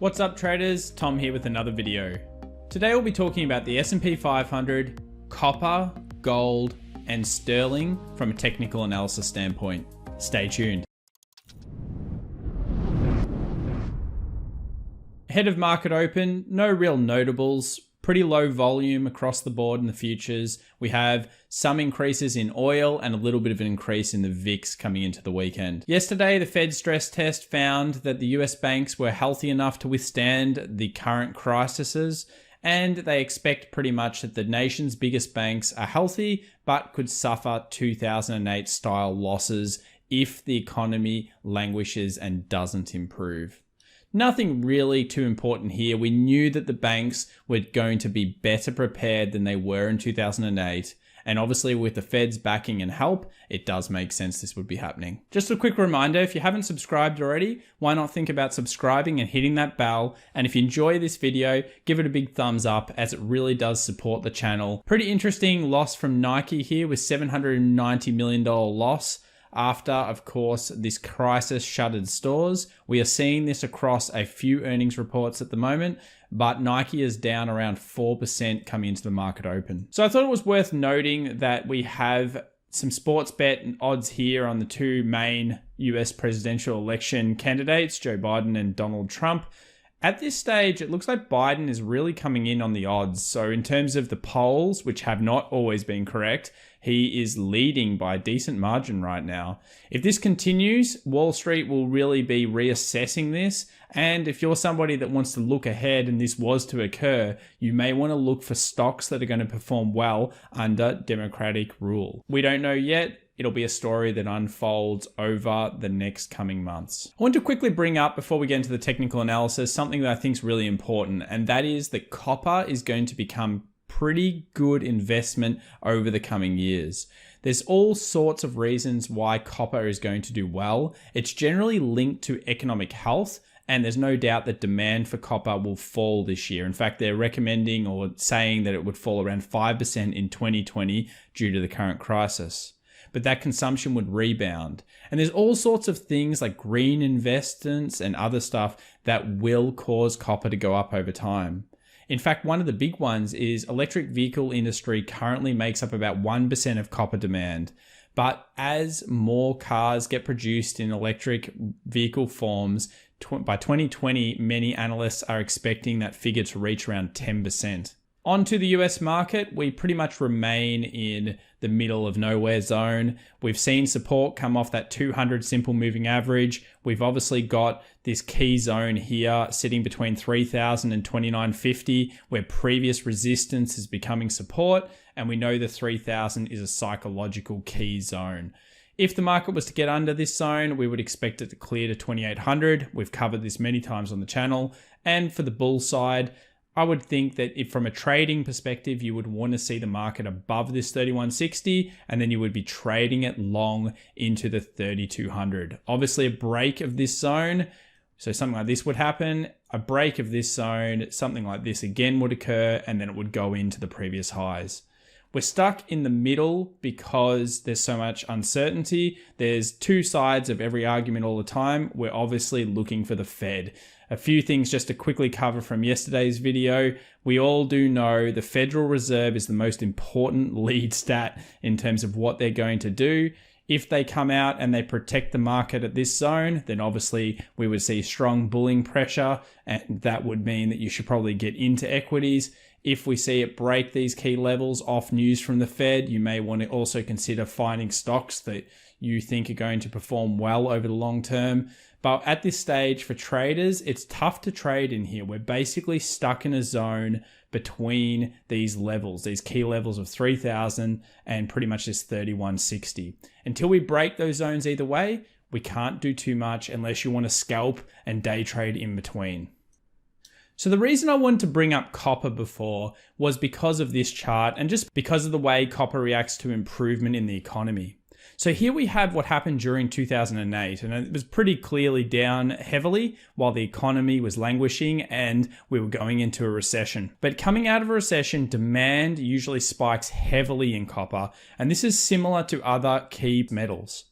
What's up traders, Tom here with another video. Today we'll be talking about the S&P 500, copper, gold, and sterling from a technical analysis standpoint. Stay tuned. Ahead of market open, no real notables. Pretty low volume across the board in the futures. We have some increases in oil and a little bit of an increase in the VIX coming into the weekend. Yesterday, the Fed stress test found that the US banks were healthy enough to withstand the current crises, and they expect pretty much that the nation's biggest banks are healthy but could suffer 2008 style losses if the economy languishes and doesn't improve. Nothing really too important here. We knew that the banks were going to be better prepared than they were in 2008. And obviously with the Fed's backing and help, it does make sense this would be happening. Just a quick reminder, if you haven't subscribed already, why not think about subscribing and hitting that bell? And if you enjoy this video, give it a big thumbs up as it really does support the channel. Pretty interesting loss from Nike here with $790 million loss. After, of course, this crisis shuttered stores. We are seeing this across a few earnings reports at the moment, but Nike is down around 4% coming into the market open. So I thought it was worth noting that we have some sports bet and odds here on the two main US presidential election candidates, Joe Biden and Donald Trump. At this stage, it looks like Biden is really coming in on the odds. So in terms of the polls, which have not always been correct, he is leading by a decent margin right now. If this continues, Wall Street will really be reassessing this. And if you're somebody that wants to look ahead and this was to occur, you may want to look for stocks that are going to perform well under Democratic rule. We don't know yet. It'll be a story that unfolds over the next coming months. I want to quickly bring up, before we get into the technical analysis, something that I think is really important, and that is that copper is going to become pretty good investment over the coming years. There's all sorts of reasons why copper is going to do well. It's generally linked to economic health, and there's no doubt that demand for copper will fall this year. In fact, they're recommending or saying that it would fall around 5% in 2020 due to the current crisis. But that consumption would rebound. And there's all sorts of things like green investments and other stuff that will cause copper to go up over time. In fact, one of the big ones is electric vehicle industry currently makes up about 1% of copper demand. But as more cars get produced in electric vehicle forms, by 2020, many analysts are expecting that figure to reach around 10%. On to the US market, we pretty much remain in the middle of nowhere zone. We've seen support come off that 200 simple moving average. We've obviously got this key zone here sitting between 3,000 and 2,950, where previous resistance is becoming support. And we know the 3,000 is a psychological key zone. If the market was to get under this zone, we would expect it to clear to 2,800. We've covered this many times on the channel. And for the bull side, I would think that if from a trading perspective, you would want to see the market above this 3160, and then you would be trading it long into the 3200. Obviously a break of this zone, so something like this would happen. A break of this zone, something like this again would occur, and then it would go into the previous highs. We're stuck in the middle because there's so much uncertainty. There's two sides of every argument all the time. We're obviously looking for the Fed. A few things just to quickly cover from yesterday's video. We all do know the Federal Reserve is the most important lead stat in terms of what they're going to do. If they come out and they protect the market at this zone, then obviously we would see strong bulling pressure, and that would mean that you should probably get into equities. If we see it break these key levels off news from the Fed, you may want to also consider finding stocks that you think are going to perform well over the long term. But at this stage for traders, it's tough to trade in here. We're basically stuck in a zone between these levels, these key levels of 3,000 and pretty much this 3,160. Until we break those zones either way, we can't do too much unless you want to scalp and day trade in between. So the reason I wanted to bring up copper before was because of this chart and just because of the way copper reacts to improvement in the economy. So here we have what happened during 2008, and it was pretty clearly down heavily while the economy was languishing and we were going into a recession. But coming out of a recession, demand usually spikes heavily in copper, and this is similar to other key metals.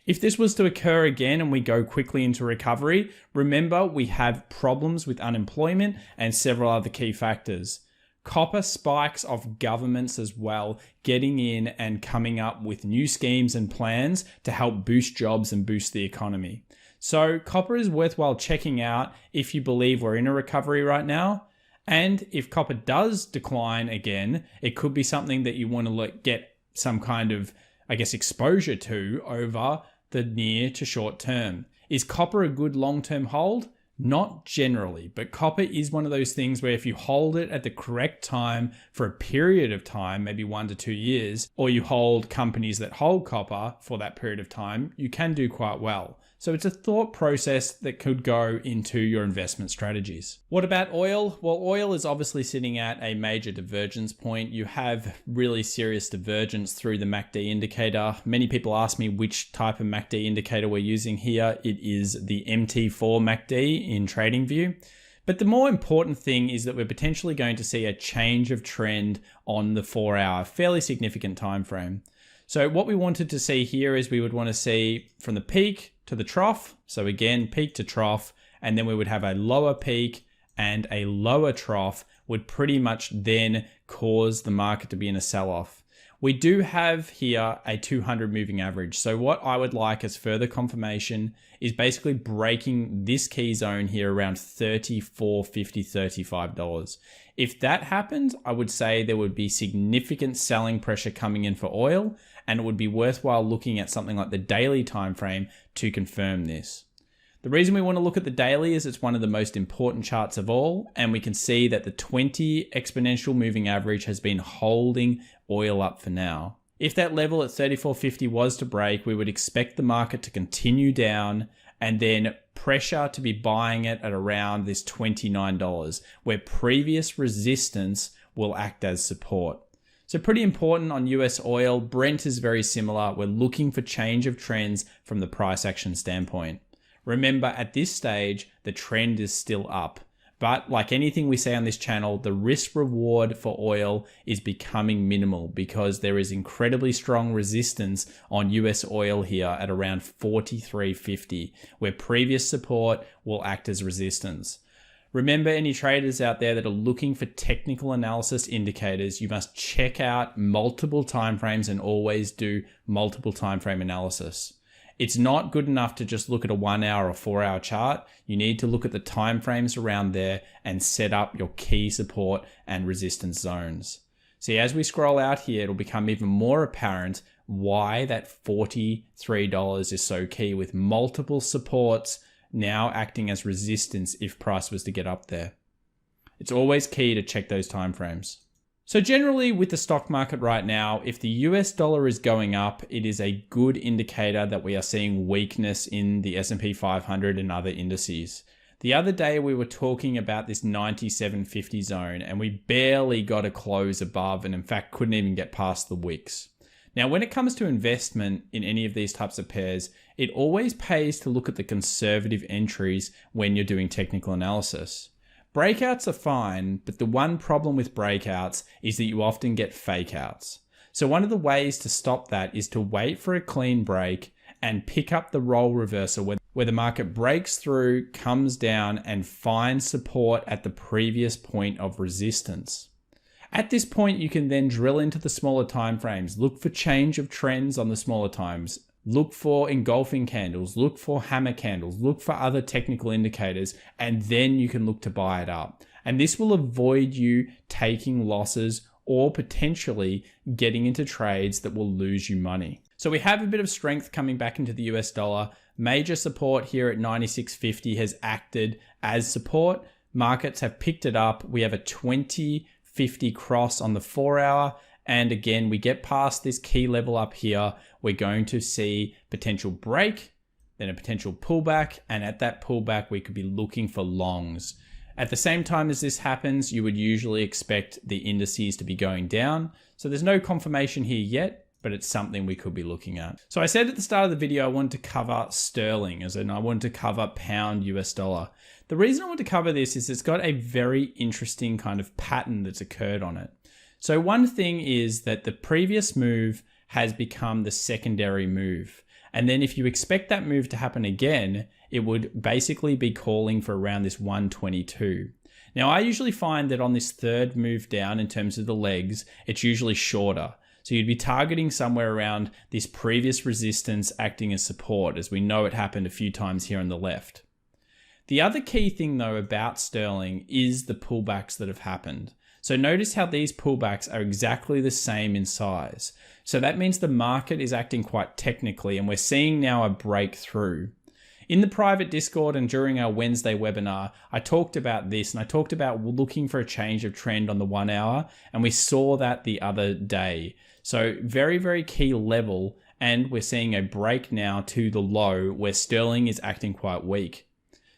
If this was to occur again and we go quickly into recovery, remember we have problems with unemployment and several other key factors. Copper spikes of governments as well, getting in and coming up with new schemes and plans to help boost jobs and boost the economy. So copper is worthwhile checking out if you believe we're in a recovery right now. And if copper does decline again, it could be something that you want to get some kind of, exposure to over the near to short term. Is copper a good long-term hold? Not generally, but copper is one of those things where if you hold it at the correct time for a period of time, maybe 1 to 2 years, or you hold companies that hold copper for that period of time, you can do quite well. So it's a thought process that could go into your investment strategies. What about oil? Well, oil is obviously sitting at a major divergence point. You have really serious divergence through the MACD indicator. Many people ask me which type of MACD indicator we're using here. It is the MT4 MACD in TradingView. But the more important thing is that we're potentially going to see a change of trend on the 4-hour, fairly significant time frame. So what we wanted to see here is we would want to see from the peak to the trough. So again, peak to trough, and then we would have a lower peak and a lower trough would pretty much then cause the market to be in a sell-off. We do have here a 200 moving average. So what I would like as further confirmation is basically breaking this key zone here around $34.50, $35. If that happens, I would say there would be significant selling pressure coming in for oil, and it would be worthwhile looking at something like the daily time frame to confirm this. The reason we want to look at the daily is it's one of the most important charts of all, and we can see that the 20 exponential moving average has been holding oil up for now. If that level at 34.50 was to break, we would expect the market to continue down and then pressure to be buying it at around this $29, where previous resistance will act as support. So pretty important on US oil. Brent is very similar. We're looking for change of trends from the price action standpoint. Remember, at this stage, the trend is still up. But like anything we say on this channel, the risk reward for oil is becoming minimal because there is incredibly strong resistance on US oil here at around 43.50, where previous support will act as resistance. Remember, any traders out there that are looking for technical analysis indicators, you must check out multiple timeframes and always do multiple timeframe analysis. It's not good enough to just look at a 1 hour or 4 hour chart. You need to look at the timeframes around there and set up your key support and resistance zones. See, as we scroll out here, it'll become even more apparent why that $43 is so key, with multiple supports now acting as resistance if price was to get up there. It's always key to check those timeframes. So generally with the stock market right now, if the US dollar is going up, it is a good indicator that we are seeing weakness in the S&P 500 and other indices. The other day we were talking about this 97.50 zone and we barely got a close above, and in fact couldn't even get past the wicks. Now, when it comes to investment in any of these types of pairs, it always pays to look at the conservative entries when you're doing technical analysis. Breakouts are fine, but the one problem with breakouts is that you often get fake outs. So one of the ways to stop that is to wait for a clean break and pick up the role reversal where the market breaks through, comes down, and finds support at the previous point of resistance. At this point, you can then drill into the smaller time frames, look for change of trends on the smaller times, look for engulfing candles, look for hammer candles, look for other technical indicators, and then you can look to buy it up. And this will avoid you taking losses or potentially getting into trades that will lose you money. So we have a bit of strength coming back into the US dollar. Major support here at 96.50 has acted as support. Markets have picked it up. We have a 20.50 cross on the 4 hour. And again, we get past this key level up here, we're going to see potential break, then a potential pullback. And at that pullback, we could be looking for longs. At the same time as this happens, you would usually expect the indices to be going down. So there's no confirmation here yet, but it's something we could be looking at. So I said at the start of the video, I wanted to cover sterling, as in I wanted to cover pound US dollar. The reason I want to cover this is it's got a very interesting kind of pattern that's occurred on it. So one thing is that the previous move has become the secondary move. And then if you expect that move to happen again, it would basically be calling for around this 122. Now, I usually find that on this third move down in terms of the legs, it's usually shorter. So you'd be targeting somewhere around this previous resistance acting as support, as we know it happened a few times here on the left. The other key thing though about sterling is the pullbacks that have happened. So notice how these pullbacks are exactly the same in size. So that means the market is acting quite technically, and we're seeing now a breakthrough. In the private Discord and during our Wednesday webinar, I talked about this, and I talked about looking for a change of trend on the 1 hour, and we saw that the other day. So very, very key level, and we're seeing a break now to the low where sterling is acting quite weak.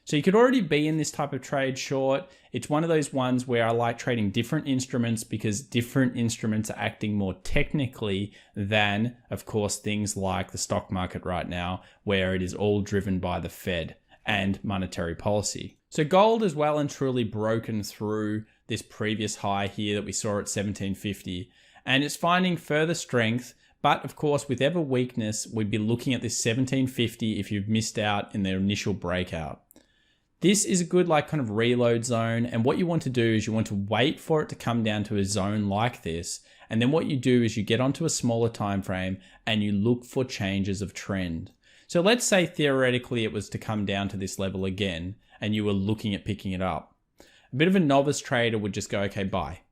So you could already be in this type of trade short. It's one of those ones where I like trading different instruments because different instruments are acting more technically than, of course, things like the stock market right now, where it is all driven by the Fed and monetary policy. So gold has well and truly broken through this previous high here that we saw at 1750, and it's finding further strength. But of course, with ever weakness, we'd be looking at this 1750 if you've missed out in their initial breakout. This is a good kind of reload zone, and what you want to do is you want to wait for it to come down to a zone like this, and then what you do is you get onto a smaller time frame and you look for changes of trend. So let's say theoretically it was to come down to this level again and you were looking at picking it up. A bit of a novice trader would just go, okay, buy.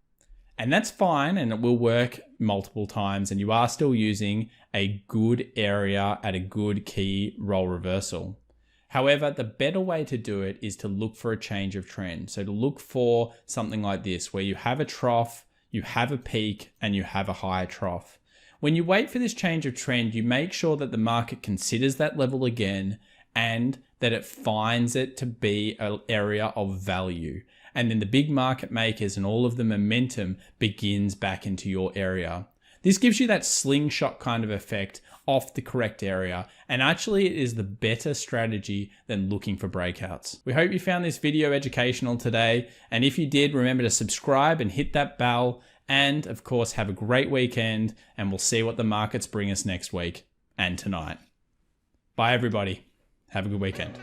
And that's fine, and it will work multiple times, and you are still using a good area at a good key roll reversal. However, the better way to do it is to look for a change of trend. So to look for something like this, where you have a trough, you have a peak, and you have a higher trough. When you wait for this change of trend, you make sure that the market considers that level again and that it finds it to be an area of value. And then the big market makers and all of the momentum begins back into your area. This gives you that slingshot kind of effect off the correct area, and actually it is the better strategy than looking for breakouts. We hope you found this video educational today, and if you did, remember to subscribe and hit that bell, and of course have a great weekend, and we'll see what the markets bring us next week and tonight. Bye everybody. Have a good weekend.